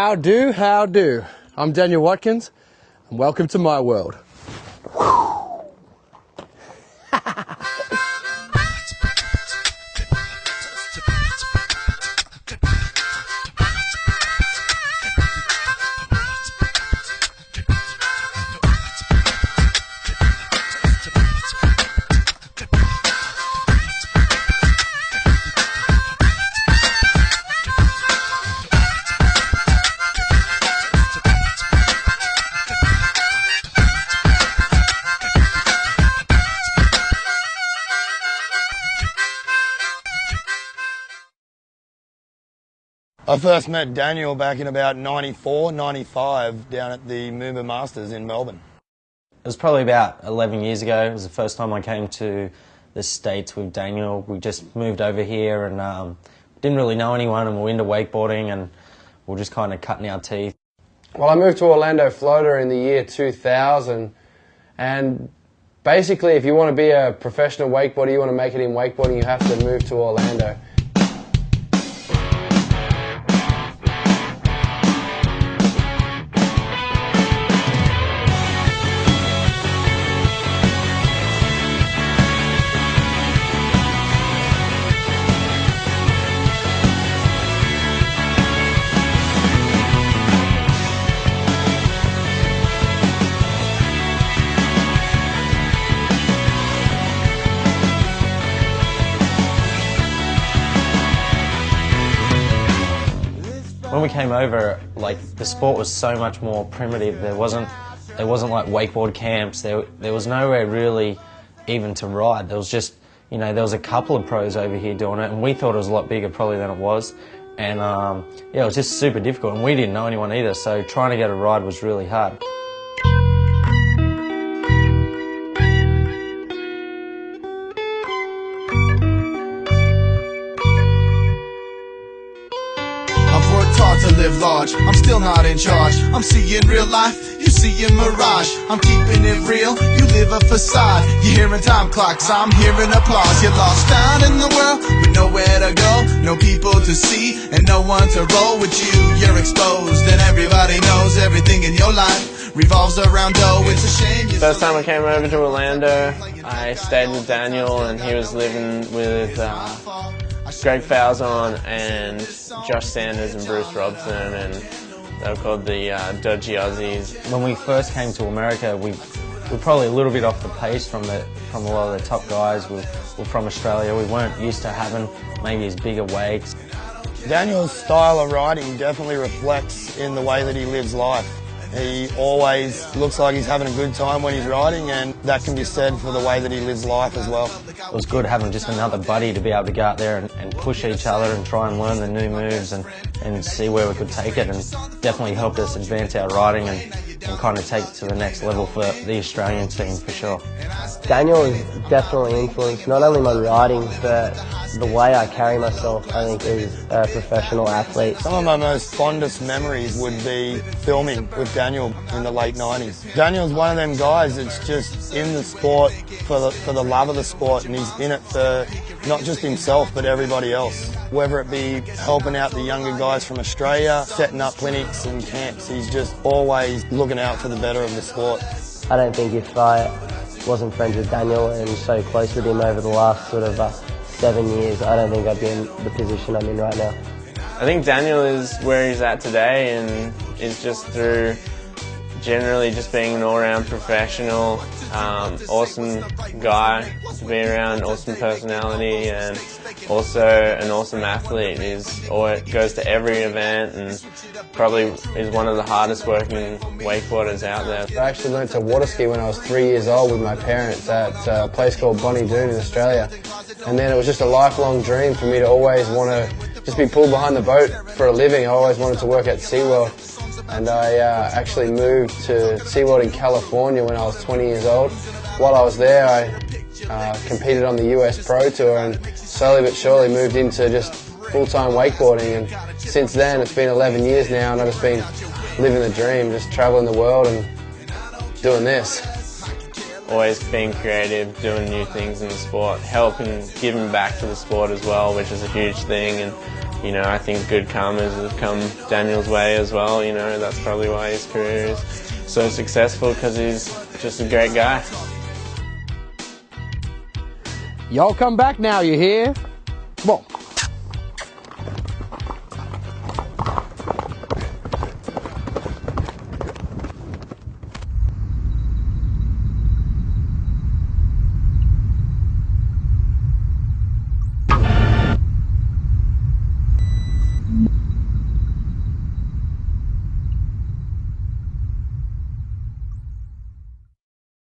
How do? I'm Daniel Watkins, and welcome to my world. I first met Daniel back in about 94, 95 down at the Moomba Masters in Melbourne. It was probably about 11 years ago. It was the first time I came to the States with Daniel. We just moved over here and didn't really know anyone, and we were into wakeboarding and we were just kind of cutting our teeth. Well, I moved to Orlando, Florida in the year 2000, and basically if you want to be a professional wakeboarder, you want to make it in wakeboarding, you have to move to Orlando. When we came over, like, the sport was so much more primitive. There wasn't like wakeboard camps. There was nowhere really even to ride. There was just, you know, there was a couple of pros over here doing it, and we thought it was a lot bigger probably than it was. And yeah, it was just super difficult, and we didn't know anyone either, so trying to get a ride was really hard. To live large, I'm still not in charge. I'm seeing real life, you see a mirage. I'm keeping it real, you live a facade. You're hearing time clocks, I'm hearing applause. You're lost down in the world with nowhere to go, no people to see, and no one to roll with you. You're exposed, and everybody knows everything in your life revolves around dough. It's a shame. First time I came over to Orlando, I stayed with Daniel, and he was living with Greg Falzon and Josh Sanders and Bruce Robson, and they were called the Dodgy Aussies. When we first came to America, we were probably a little bit off the pace from a lot of the top guys. We were from Australia. We weren't used to having maybe as bigger wakes. Daniel's style of riding definitely reflects in the way that he lives life. He always looks like he's having a good time when he's riding, and that can be said for the way that he lives life as well. It was good having just another buddy to be able to go out there and push each other and try and learn the new moves and see where we could take it, and definitely helped us advance our riding and kind of take it to the next level for the Australian team for sure. Daniel has definitely influenced not only my riding, but the way I carry myself, I think, as a professional athlete. Some of my most fondest memories would be filming with Daniel in the late 90s. Daniel's one of them guys that's just in the sport for the love of the sport, and he's in it for not just himself but everybody else. Whether it be helping out the younger guys from Australia, setting up clinics and camps, he's just always looking out for the better of the sport. I don't think if I wasn't friends with Daniel and so close with him over the last sort of 7 years, I don't think I'd be in the position I'm in right now. I think Daniel is where he's at today, and is just through generally just being an all-round professional, awesome guy to be around, awesome personality, and also an awesome athlete. Goes to every event and probably is one of the hardest working wakeboarders out there. I actually learned to water ski when I was 3 years old with my parents at a place called Bonnie Doon in Australia. And then it was just a lifelong dream for me to always want to just be pulled behind the boat for a living. I always wanted to work at SeaWorld. And I actually moved to SeaWorld in California when I was 20 years old. While I was there, I competed on the US Pro Tour and slowly but surely moved into just full-time wakeboarding. And since then, it's been 11 years now, and I've just been living the dream, just traveling the world and doing this. Always being creative, doing new things in the sport, helping, giving back to the sport as well, which is a huge thing. And you know, I think good karmas have come Daniel's way as well. You know, that's probably why his career is so successful, because he's just a great guy. Y'all come back now, you hear? Well,